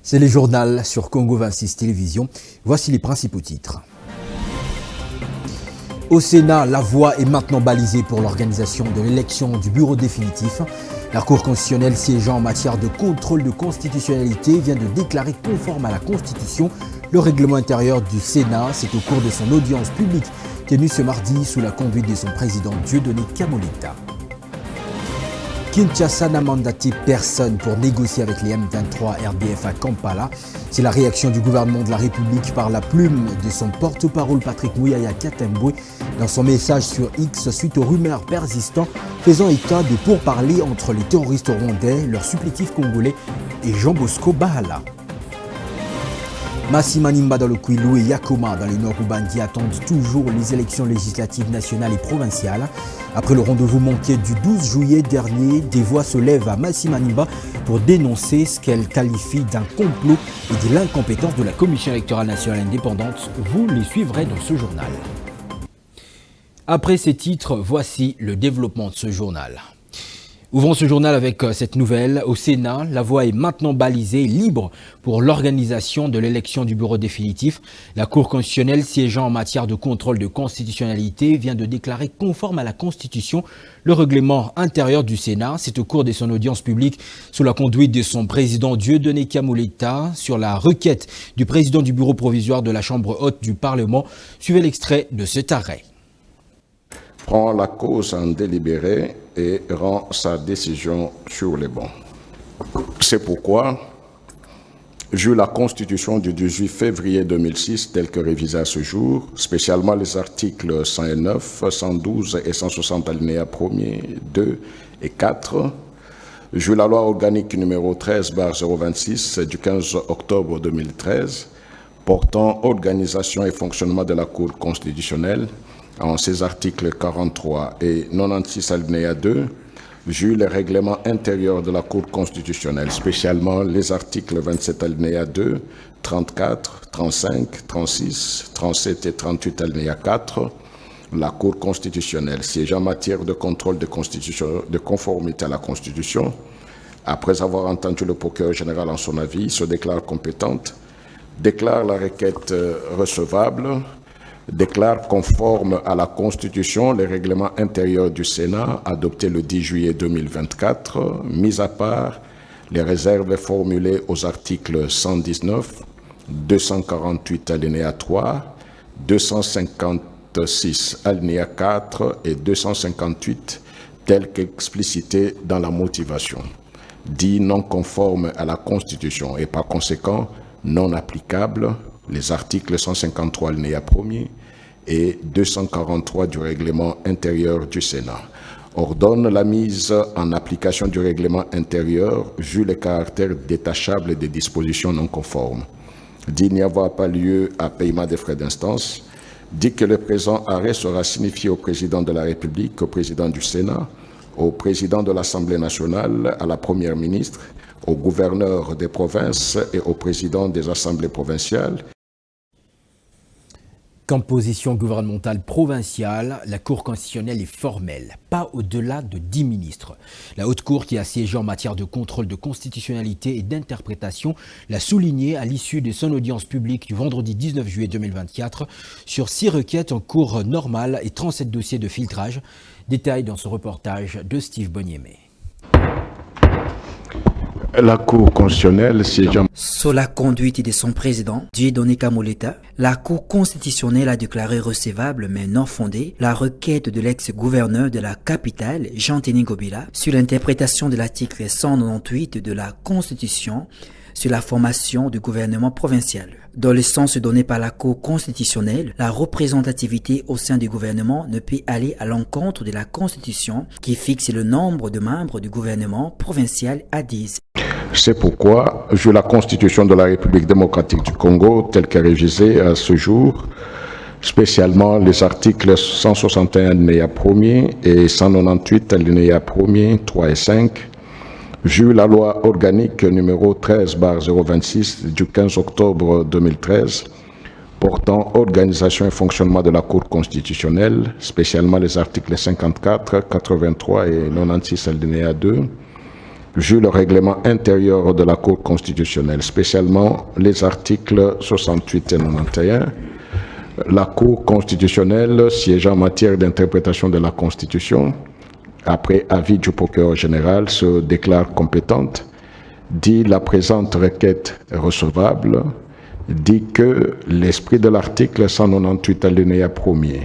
C'est le journal sur Congo 26 Télévision. Voici les principaux titres. Au Sénat, la voie est maintenant balisée pour l'organisation de l'élection du bureau définitif. La Cour constitutionnelle siégeant en matière de contrôle de constitutionnalité vient de déclarer conforme à la Constitution le règlement intérieur du Sénat. C'est au cours de son audience publique tenue ce mardi sous la conduite de son président Dieudonné Kamoleta. Kinshasa n'a mandaté personne pour négocier avec les M23 RDF à Kampala. C'est la réaction du gouvernement de la République par la plume de son porte-parole Patrick Mouyaya Katembwe dans son message sur X suite aux rumeurs persistantes faisant état des pourparlers entre les terroristes rwandais, leurs supplétifs congolais et Jean Bosco Bahala. Massi Manimba dans le Kwilu et Yakoma dans les Nord-Ubandi attendent toujours les élections législatives nationales et provinciales. Après le rendez-vous manqué du 12 juillet dernier, des voix se lèvent à Massi Manimba pour dénoncer ce qu'elle qualifie d'un complot et de l'incompétence de la Commission électorale nationale indépendante. Vous les suivrez dans ce journal. Après ces titres, voici le développement de ce journal. Ouvrons ce journal avec cette nouvelle. Au Sénat, la voie est maintenant balisée et libre pour l'organisation de l'élection du bureau définitif. La Cour constitutionnelle siégeant en matière de contrôle de constitutionnalité vient de déclarer conforme à la Constitution le règlement intérieur du Sénat. C'est au cours de son audience publique sous la conduite de son président Dieudonné Kamoleta sur la requête du président du bureau provisoire de la Chambre haute du Parlement. Suivez l'extrait de cet arrêt. Prend la cause en délibéré et rend sa décision sur les bons. C'est pourquoi, vu la Constitution du 18 février 2006 telle que révisée à ce jour, spécialement les articles 109, 112 et 160 alinéas 1er, 2 et 4, vu la loi organique numéro 13/026 du 15 octobre 2013 portant organisation et fonctionnement de la Cour constitutionnelle, en ses articles 43 et 96 alinéa 2, vu les règlements intérieurs de la Cour constitutionnelle, spécialement les articles 27 alinéa 2, 34, 35, 36, 37 et 38 alinéa 4, la Cour constitutionnelle siège en matière de contrôle de conformité à la Constitution, après avoir entendu le procureur général en son avis, se déclare compétente, déclare la requête recevable, déclare conforme à la Constitution les règlements intérieurs du Sénat adoptés le 10 juillet 2024, mis à part les réserves formulées aux articles 119, 248 alinéa 3, 256 alinéa 4 et 258 tels qu'explicités dans la motivation, dit non conforme à la Constitution et par conséquent non applicable les articles 153 alinéa 1er et 243 du règlement intérieur du Sénat. Ordonne la mise en application du règlement intérieur vu le caractère détachable des dispositions non conformes. Dit n'y avoir pas lieu à paiement des frais d'instance. Dit que le présent arrêt sera signifié au président de la République, au président du Sénat, au président de l'Assemblée nationale, à la première ministre, au gouverneur des provinces et au président des assemblées provinciales. Composition gouvernementale provinciale, la Cour constitutionnelle est formelle, pas au-delà de 10 ministres. La Haute Cour, qui a siégé en matière de contrôle de constitutionnalité et d'interprétation, l'a souligné à l'issue de son audience publique du vendredi 19 juillet 2024 sur 6 requêtes en cours normale et 37 dossiers de filtrage. Détail dans ce reportage de Steve Boniemé. La Cour constitutionnelle siégeant sous la conduite de son président, Dieudonné Kamoleta, la Cour constitutionnelle a déclaré recevable mais non fondée la requête de l'ex-gouverneur de la capitale, Jean-Denis Gobila, sur l'interprétation de l'article 198 de la Constitution sur la formation du gouvernement provincial. Dans le sens donné par la Cour constitutionnelle, la représentativité au sein du gouvernement ne peut aller à l'encontre de la Constitution qui fixe le nombre de membres du gouvernement provincial à 10. C'est pourquoi, vu la Constitution de la République démocratique du Congo telle qu'elle est révisée à ce jour, spécialement les articles 161 alinéa 1er et 198 alinéa 1er, 3 et 5, vu la loi organique numéro 13/026 du 15 octobre 2013 portant organisation et fonctionnement de la Cour constitutionnelle, spécialement les articles 54, 83 et 96 alinéa 2, vu le règlement intérieur de la Cour constitutionnelle, spécialement les articles 68 et 91, la Cour constitutionnelle, siégeant en matière d'interprétation de la Constitution, après avis du procureur général, se déclare compétente, dit la présente requête recevable, dit que l'esprit de l'article 198 alinéa 1er,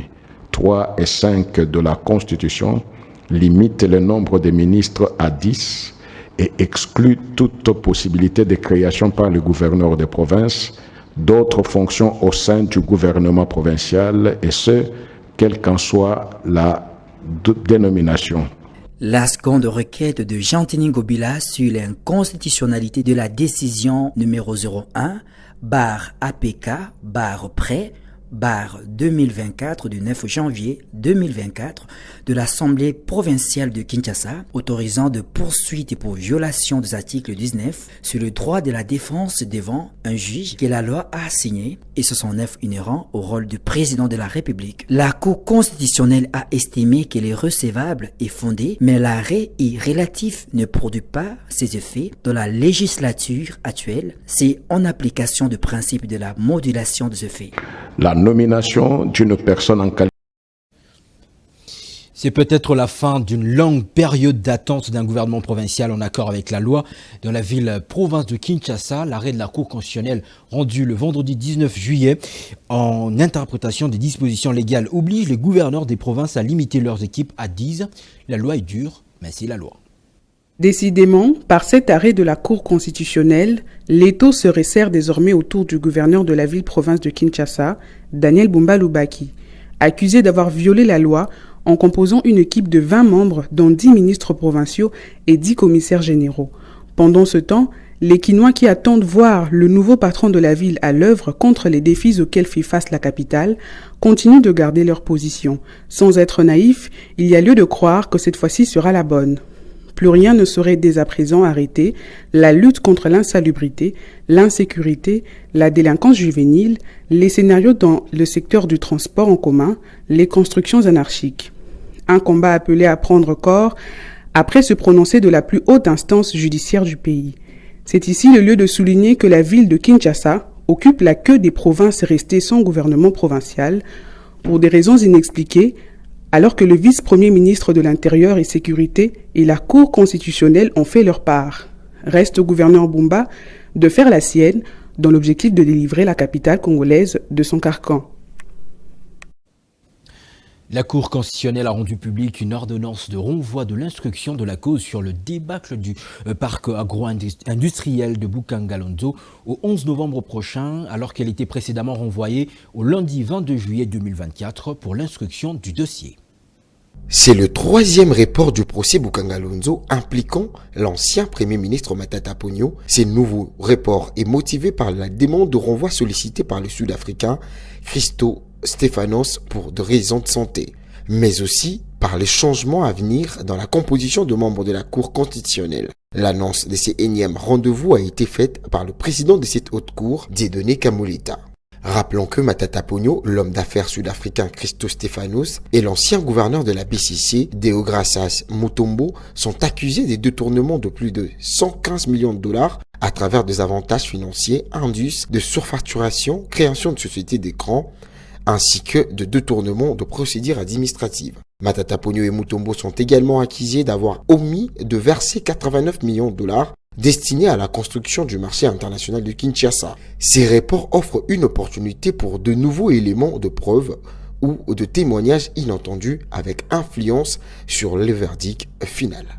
3 et 5 de la Constitution limite le nombre de ministres à 10 et exclut toute possibilité de création par le gouverneur de province d'autres fonctions au sein du gouvernement provincial, et ce, quelle qu'en soit la dénomination. La seconde requête de Jean-Ténin Gobila sur l'inconstitutionnalité de la décision numéro 01/APK/prêt 2024 du 9 janvier 2024 de l'Assemblée provinciale de Kinshasa autorisant de poursuites pour violation des articles 19 sur le droit de la défense devant un juge que la loi a assigné et 69 inhérents au rôle du président de la République. La Cour constitutionnelle a estimé qu'elle est recevable et fondée, mais l'arrêt relatif ne produit pas ses effets dans la législature actuelle. C'est en application du principe de la modulation de ce fait. La nomination d'une personne en qualité. C'est peut-être la fin d'une longue période d'attente d'un gouvernement provincial en accord avec la loi. Dans la ville-province de Kinshasa, l'arrêt de la Cour constitutionnelle rendu le vendredi 19 juillet en interprétation des dispositions légales oblige les gouverneurs des provinces à limiter leurs équipes à 10. La loi est dure, mais c'est la loi. Décidément, par cet arrêt de la Cour constitutionnelle, l'étau se resserre désormais autour du gouverneur de la ville-province de Kinshasa, Daniel Bumba Lubaki, accusé d'avoir violé la loi en composant une équipe de 20 membres, dont 10 ministres provinciaux et 10 commissaires généraux. Pendant ce temps, les Kinois qui attendent voir le nouveau patron de la ville à l'œuvre contre les défis auxquels fait face la capitale continuent de garder leur position. Sans être naïfs, il y a lieu de croire que cette fois-ci sera la bonne. Plus rien ne saurait dès à présent arrêter la lutte contre l'insalubrité, l'insécurité, la délinquance juvénile, les scénarios dans le secteur du transport en commun, les constructions anarchiques. Un combat appelé à prendre corps après se prononcer de la plus haute instance judiciaire du pays. C'est ici le lieu de souligner que la ville de Kinshasa occupe la queue des provinces restées sans gouvernement provincial pour des raisons inexpliquées, alors que le vice-premier ministre de l'Intérieur et Sécurité et la Cour constitutionnelle ont fait leur part. Reste au gouverneur Bumba de faire la sienne dans l'objectif de délivrer la capitale congolaise de son carcan. La Cour constitutionnelle a rendu publique une ordonnance de renvoi de l'instruction de la cause sur le débâcle du parc agro-industriel de Bukangalonzo au 11 novembre prochain, alors qu'elle était précédemment renvoyée au lundi 22 juillet 2024 pour l'instruction du dossier. C'est le troisième report du procès Bukangalonzo impliquant l'ancien Premier ministre Matata Ponyo. Ce nouveau report est motivé par la demande de renvoi sollicitée par le Sud-Africain Christo Stéphanos pour des raisons de santé, mais aussi par les changements à venir dans la composition de membres de la Cour constitutionnelle. L'annonce de ces énièmes rendez-vous a été faite par le président de cette haute cour, Dieudonné Kamoleta. Rappelons que Matata Ponyo, l'homme d'affaires sud-africain Christo Stéphanos et l'ancien gouverneur de la BCC, Deogracias Mutombo, sont accusés des détournements de plus de 115 millions de dollars à travers des avantages financiers indus de surfacturation, création de sociétés d'écran, ainsi que de détournement de procédures administratives. Matata Ponyo et Mutombo sont également accusés d'avoir omis de verser 89 millions de dollars destinés à la construction du marché international de Kinshasa. Ces reports offrent une opportunité pour de nouveaux éléments de preuve ou de témoignages inattendus avec influence sur le verdict final.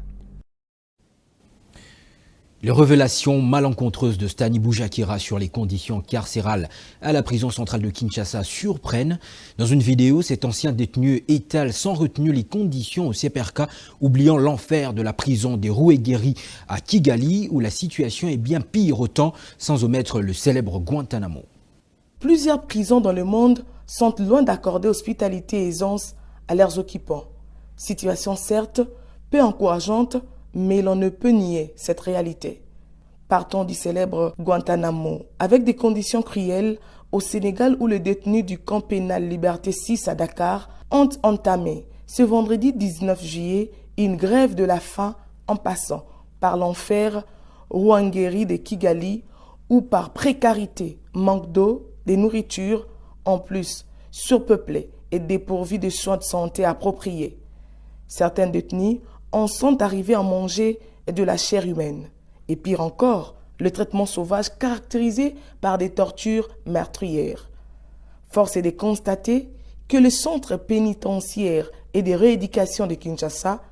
Les révélations malencontreuses de Stani Boujakira sur les conditions carcérales à la prison centrale de Kinshasa surprennent. Dans une vidéo, cet ancien détenu étale sans retenue les conditions au CPRK, oubliant l'enfer de la prison des Rouéguéry à Kigali, où la situation est bien pire autant, sans omettre le célèbre Guantanamo. Plusieurs prisons dans le monde sont loin d'accorder hospitalité et aisance à leurs occupants. Situation certes peu encourageante, mais l'on ne peut nier cette réalité. Partons du célèbre Guantanamo, avec des conditions cruelles au Sénégal où les détenus du camp pénal Liberté 6 à Dakar ont entamé ce vendredi 19 juillet une grève de la faim en passant par l'enfer Ruangeri de Kigali ou par précarité, manque d'eau, de nourriture, en plus surpeuplés et dépourvus de soins de santé appropriés. Certains détenus en sont arrivés à manger de la chair humaine. Et pire encore, le traitement sauvage caractérisé par des tortures meurtrières. Force est de constater que le centre pénitentiaire et de rééducation de Kinshasa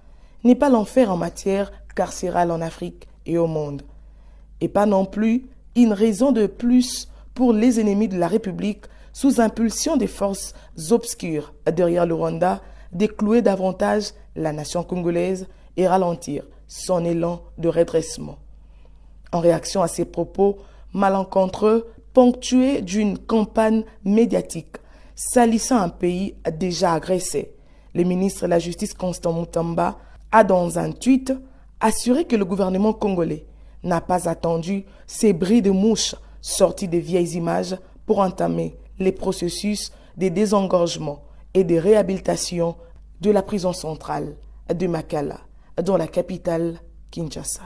n'est pas l'enfer en matière carcérale en Afrique et au monde, et pas non plus une raison de plus pour les ennemis de la République sous impulsion des forces obscures derrière le Rwanda de clouer davantage la nation congolaise et ralentir son élan de redressement. En réaction à ces propos malencontreux, ponctués d'une campagne médiatique salissant un pays déjà agressé, le ministre de la Justice Constant Mutamba a dans un tweet assuré que le gouvernement congolais n'a pas attendu ces bris de mouches sortis des vieilles images pour entamer les processus de désengorgement et de réhabilitation de la prison centrale de Makala, dans la capitale Kinshasa.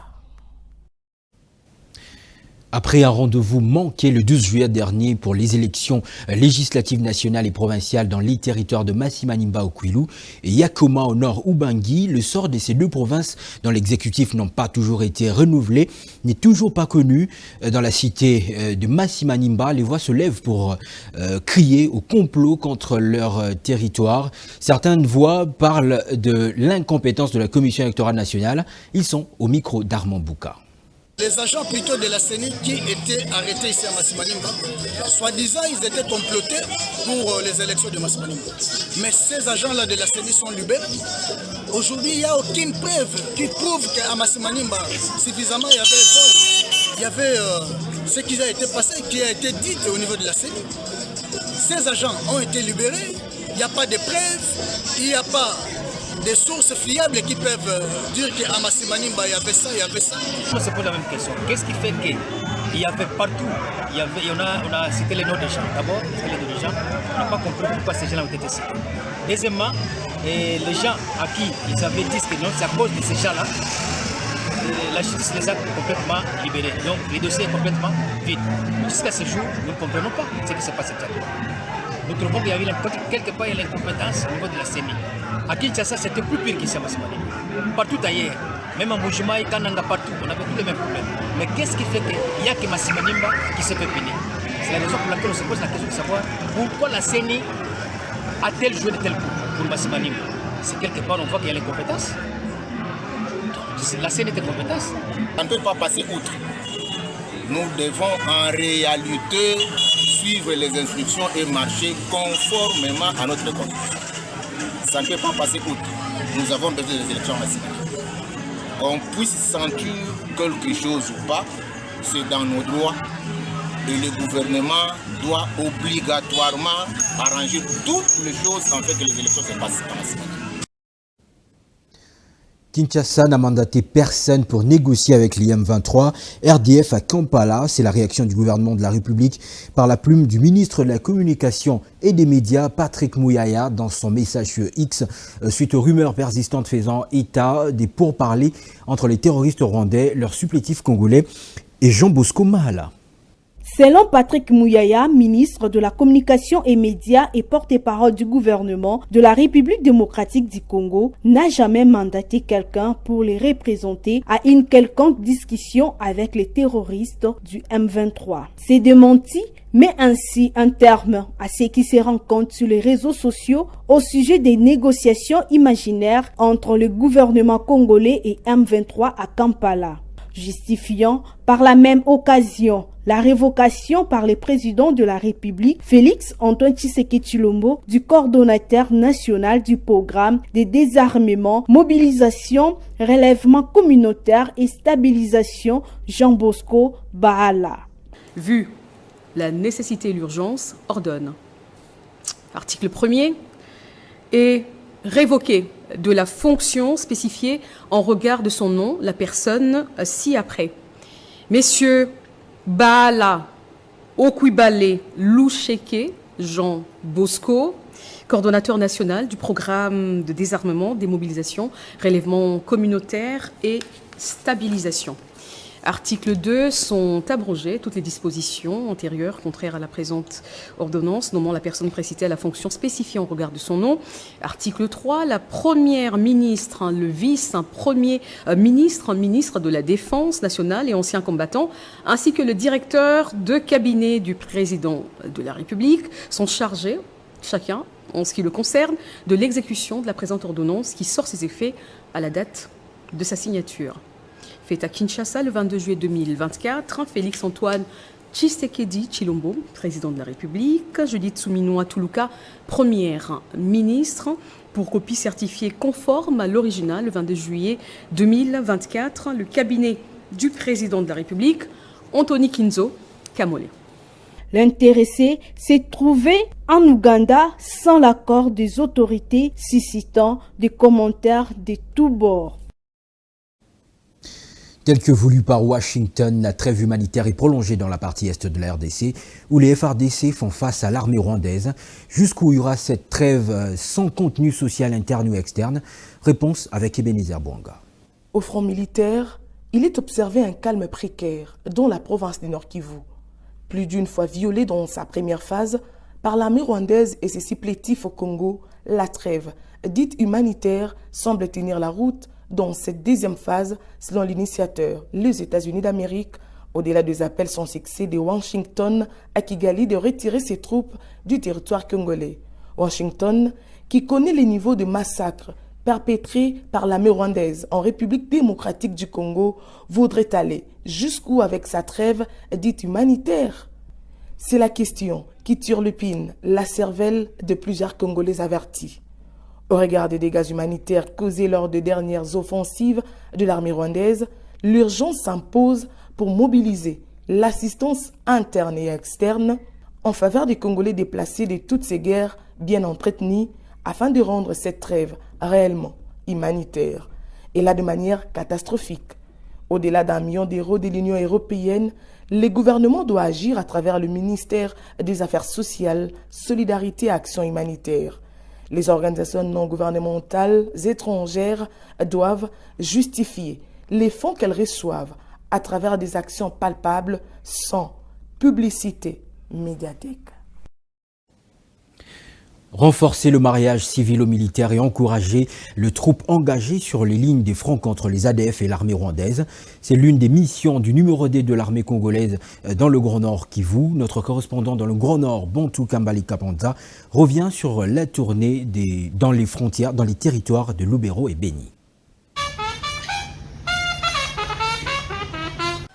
Après un rendez-vous manqué le 12 juillet dernier pour les élections législatives nationales et provinciales dans les territoires de Masimanimba au Kwilu et Yakoma au nord Ubangi, le sort de ces deux provinces dont l'exécutif n'ont pas toujours été renouvelé n'est toujours pas connu. Dans la cité de Masimanimba, les voix se lèvent pour crier au complot contre leur territoire. Certaines voix parlent de l'incompétence de la Commission électorale nationale. Ils sont au micro d'Armand Bouka. Les agents plutôt de la CENI qui étaient arrêtés ici à Masimanimba, soi-disant ils étaient complotés pour les élections de Masimanimba. Mais ces agents-là de la CENI sont libérés. Aujourd'hui, il n'y a aucune preuve qui prouve qu'à Masimanimba, suffisamment il y avait ce qui a été passé, qui a été dit au niveau de la CENI. Ces agents ont été libérés, il n'y a pas de preuves, il n'y a pas des sources fiables qui peuvent dire qu'à Masimanimba, il y avait ça, il y avait ça. On se pose la même question. Qu'est-ce qui fait qu'il y avait partout, on a cité les noms des gens. D'abord, les noms des gens, on n'a pas compris pourquoi ces gens ont été cités. Deuxièmement, les gens à qui ils avaient dit que non, c'est à cause de ces gens-là, la justice les a complètement libérés. Donc, le dossier est complètement vide. Jusqu'à ce jour, nous ne comprenons pas ce qui s'est passé. Nous trouvons qu'il y avait quelque part l'incompétence au niveau de la CENI. À Kinshasa, c'était plus pire qu'ici à Masimanimba. Partout ailleurs, même à Mbujimaï, Kananga, partout, on avait tous les mêmes problèmes. Mais qu'est-ce qui fait qu'il n'y a que Masimanimba qui se fait pénir? C'est la raison pour laquelle on se pose la question de savoir pourquoi la CENI a-t-elle joué de tels coups pour Masimanimba. C'est quelque part, on voit qu'il y a l'incompétence. La CENI est incompétence. On ne peut pas passer outre. Nous devons en réalité suivre les instructions et marcher conformément à notre constitution. Ça ne peut pas passer outre. Nous avons besoin des élections nationales. Qu'on puisse sentir quelque chose ou pas, c'est dans nos droits. Et le gouvernement doit obligatoirement arranger toutes les choses en fait que les élections se passent dans la semaine. Kinshasa n'a mandaté personne pour négocier avec l'IM23. RDF à Kampala, c'est la réaction du gouvernement de la République par la plume du ministre de la Communication et des Médias, Patrick Mouyaya, dans son message sur X, suite aux rumeurs persistantes faisant état des pourparlers entre les terroristes rwandais, leurs supplétifs congolais et Jean Bosco Mahala. Selon Patrick Mouyaya, ministre de la Communication et Médias et porte-parole du gouvernement de la République démocratique du Congo, n'a jamais mandaté quelqu'un pour les représenter à une quelconque discussion avec les terroristes du M23. C'est démenti, mais ainsi un terme à ce qui se rencontre sur les réseaux sociaux au sujet des négociations imaginaires entre le gouvernement congolais et M23 à Kampala, justifiant par la même occasion la révocation par le président de la République, Félix Antoine Tshisekedi Tshilombo, du coordonnateur national du programme de désarmement, mobilisation, relèvement communautaire et stabilisation, Jean Bosco Bahala. Vu la nécessité et l'urgence, ordonne. Article 1er est révoqué de la fonction spécifiée en regard de son nom, la personne ci-après. Messieurs Bahala Okwibale Loucheke Jean Bosco, coordonnateur national du programme de désarmement, démobilisation, relèvement communautaire et stabilisation. Article 2, sont abrogées toutes les dispositions antérieures contraires à la présente ordonnance, nommant la personne précitée à la fonction spécifiée en regard de son nom. Article 3, la première ministre, le vice-premier ministre de la Défense nationale et ancien combattant, ainsi que le directeur de cabinet du président de la République sont chargés, chacun, en ce qui le concerne, de l'exécution de la présente ordonnance qui sort ses effets à la date de sa signature. Fait à Kinshasa le 22 juillet 2024, Félix-Antoine Tshisekedi Tshilombo, président de la République, Judith Suminwa Tuluka, première ministre, pour copie certifiée conforme à l'original le 22 juillet 2024, le cabinet du président de la République, Anthony Kinzo Kamole. L'intéressé s'est trouvé en Ouganda sans l'accord des autorités, suscitant des commentaires de tous bords. Tel que voulu par Washington, la trêve humanitaire est prolongée dans la partie est de la RDC, où les FARDC font face à l'armée rwandaise. Jusqu'où y aura cette trêve sans contenu social interne ou externe? Réponse avec Ebenezer Bwanga. Au front militaire, il est observé un calme précaire dans la province du Nord Kivu. Plus d'une fois violée dans sa première phase par l'armée rwandaise et ses supplétifs au Congo, la trêve, dite humanitaire, semble tenir la route dans cette deuxième phase, selon l'initiateur, les États-Unis d'Amérique, au-delà des appels sans succès de Washington à Kigali de retirer ses troupes du territoire congolais. Washington, qui connaît les niveaux de massacres perpétrés par l'armée rwandaise en République démocratique du Congo, voudrait aller jusqu'où avec sa trêve dite humanitaire? C'est la question qui turlupine la cervelle de plusieurs Congolais avertis. Au regard des dégâts humanitaires causés lors des dernières offensives de l'armée rwandaise, l'urgence s'impose pour mobiliser l'assistance interne et externe en faveur des Congolais déplacés de toutes ces guerres bien entretenues afin de rendre cette trêve réellement humanitaire et là de manière catastrophique. Au-delà d'1 million d'euros de l'Union européenne, le gouvernement doit agir à travers le ministère des Affaires sociales, Solidarité et Action humanitaire. Les organisations non gouvernementales étrangères doivent justifier les fonds qu'elles reçoivent à travers des actions palpables sans publicité médiatique. Renforcer le mariage civilo-militaire et encourager le troupes engagées sur les lignes des fronts contre les ADF et l'armée rwandaise. C'est l'une des missions du numéro 2 de l'armée congolaise dans le Grand Nord Kivu. Notre correspondant dans le Grand Nord, Bontou Kambali Kapanza, revient sur la tournée dans les frontières, dans les territoires de Lubero et Beni.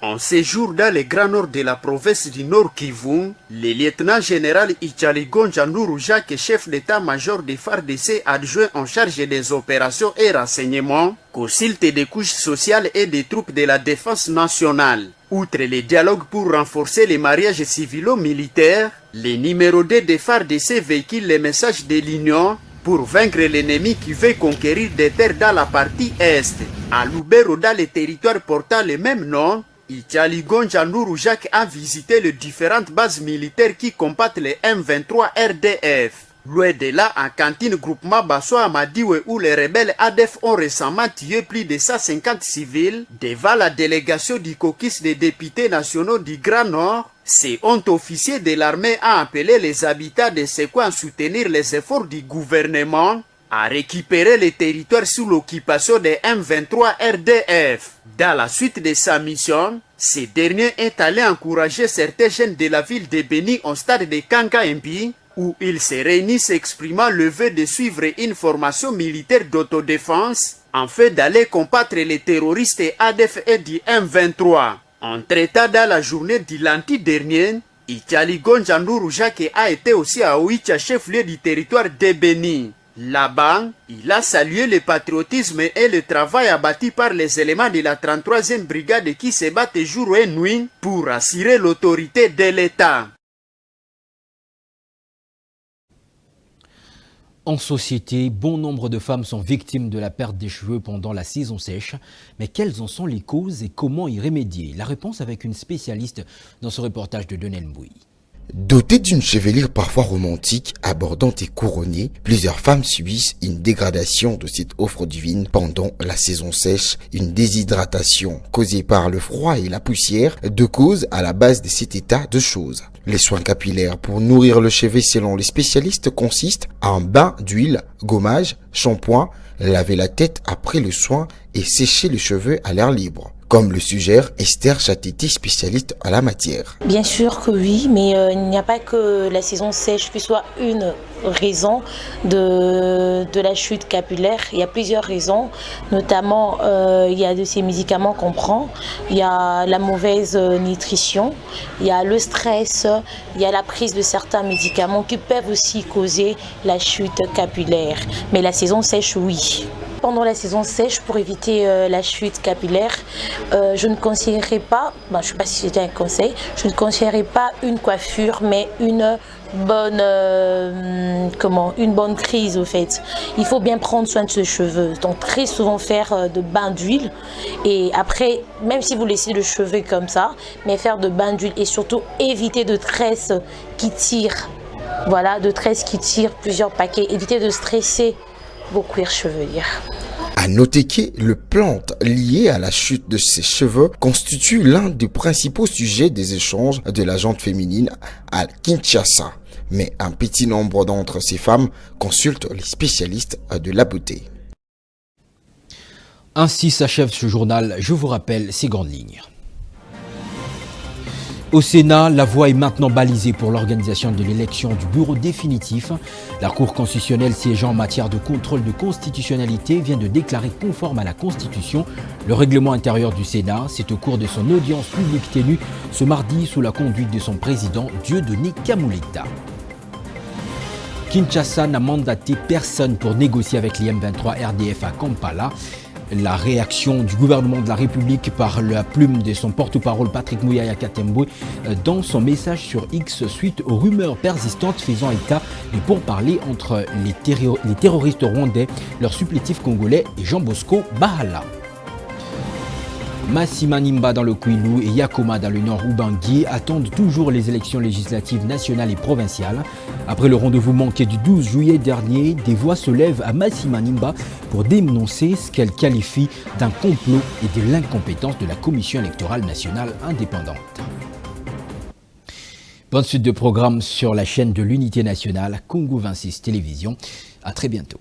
En séjour dans le Grand Nord de la province du Nord Kivu, le lieutenant-général Ichaligon Jandourou Jacques, chef d'état-major des FARDC adjoint en charge des opérations et renseignements, consulte des couches sociales et des troupes de la défense nationale. Outre les dialogues pour renforcer les mariages civilo-militaires, le numéro 2 des FARDC véhicule les messages de l'Union pour vaincre l'ennemi qui veut conquérir des terres dans la partie Est. À Lubero, dans les territoires portant le même nom, Ichaligon Jandourou Jacques a visité les différentes bases militaires qui combattent les M23 RDF. Loin de là, en cantine groupement Basso Amadiwe où les rebelles ADF ont récemment tué plus de 150 civils, devant la délégation du caucus des députés nationaux du Grand Nord, ce haut officier de l'armée a appelé les habitants de ce coin à soutenir les efforts du gouvernement à récupérer les territoires sous l'occupation des M23 RDF. Dans la suite de sa mission, ce dernier est allé encourager certains jeunes de la ville de Beni au stade de Kankaempi, où ils se réunissent exprimant le vœu de suivre une formation militaire d'autodéfense en fait d'aller combattre les terroristes ADF et du M23. En traitant dans la journée du lundi dernier, Ichaligon Jandourou Jacques a été aussi à Oicha, chef-lieu du territoire de Beni. Là-bas, il a salué le patriotisme et le travail abattu par les éléments de la 33e brigade qui se battent jour et nuit pour assurer l'autorité de l'État. En société, bon nombre de femmes sont victimes de la perte des cheveux pendant la saison sèche. Mais quelles en sont les causes et comment y remédier? La réponse avec une spécialiste dans ce reportage de Denel Mbouy. Dotées d'une chevelure parfois romantique, abordante et couronnée, plusieurs femmes subissent une dégradation de cette offre divine pendant la saison sèche, une déshydratation causée par le froid et la poussière, deux causes à la base de cet état de choses. Les soins capillaires pour nourrir le cheveu selon les spécialistes consistent à un bain d'huile, gommage, shampoing, laver la tête après le soin et sécher les cheveux à l'air libre, comme le suggère Esther Chatiti, spécialiste à la matière. Bien sûr que oui, mais il n'y a pas que la saison sèche qui soit une raison de la chute capillaire. Il y a plusieurs raisons, notamment il y a de ces médicaments qu'on prend, il y a la mauvaise nutrition, il y a le stress, il y a la prise de certains médicaments qui peuvent aussi causer la chute capillaire. Mais la saison sèche, oui. Pendant la saison sèche, pour éviter la chute capillaire, je ne conseillerais pas, je ne sais pas si c'était un conseil, je ne conseillerais pas une coiffure, mais une bonne prise au fait. Il faut bien prendre soin de ses cheveux, donc très souvent faire de bains d'huile et après, même si vous laissez le cheveu comme ça, mais faire de bains d'huile et surtout éviter de tresses qui tirent, voilà, de tresses qui tirent plusieurs paquets, éviter de stresser vos cuirs cheveliers. À noter que le plante lié à la chute de ses cheveux constitue l'un des principaux sujets des échanges de la gente féminine à Kinshasa. Mais un petit nombre d'entre ces femmes consultent les spécialistes de la beauté. Ainsi s'achève ce journal. Je vous rappelle ces grandes lignes. Au Sénat, la voie est maintenant balisée pour l'organisation de l'élection du bureau définitif. La Cour constitutionnelle siégeant en matière de contrôle de constitutionnalité vient de déclarer conforme à la Constitution le règlement intérieur du Sénat. C'est au cours de son audience publique tenue ce mardi sous la conduite de son président Dieudonné Kamuleta. Kinshasa n'a mandaté personne pour négocier avec l'IM23 RDF à Kampala. La réaction du gouvernement de la République par la plume de son porte-parole Patrick Muyaya Katembwe dans son message sur X suite aux rumeurs persistantes faisant état des pourparlers entre les terroristes rwandais, leur supplétif congolais et Jean Bosco Bahala. Masimanimba dans le Kwilu et Yakoma dans le nord Ubangi attendent toujours les élections législatives nationales et provinciales. Après le rendez-vous manqué du 12 juillet dernier, des voix se lèvent à Masimanimba pour dénoncer ce qu'elle qualifie d'un complot et de l'incompétence de la Commission électorale nationale indépendante. Bonne suite de programmes sur la chaîne de l'Unité nationale Congo 26 Télévision. À très bientôt.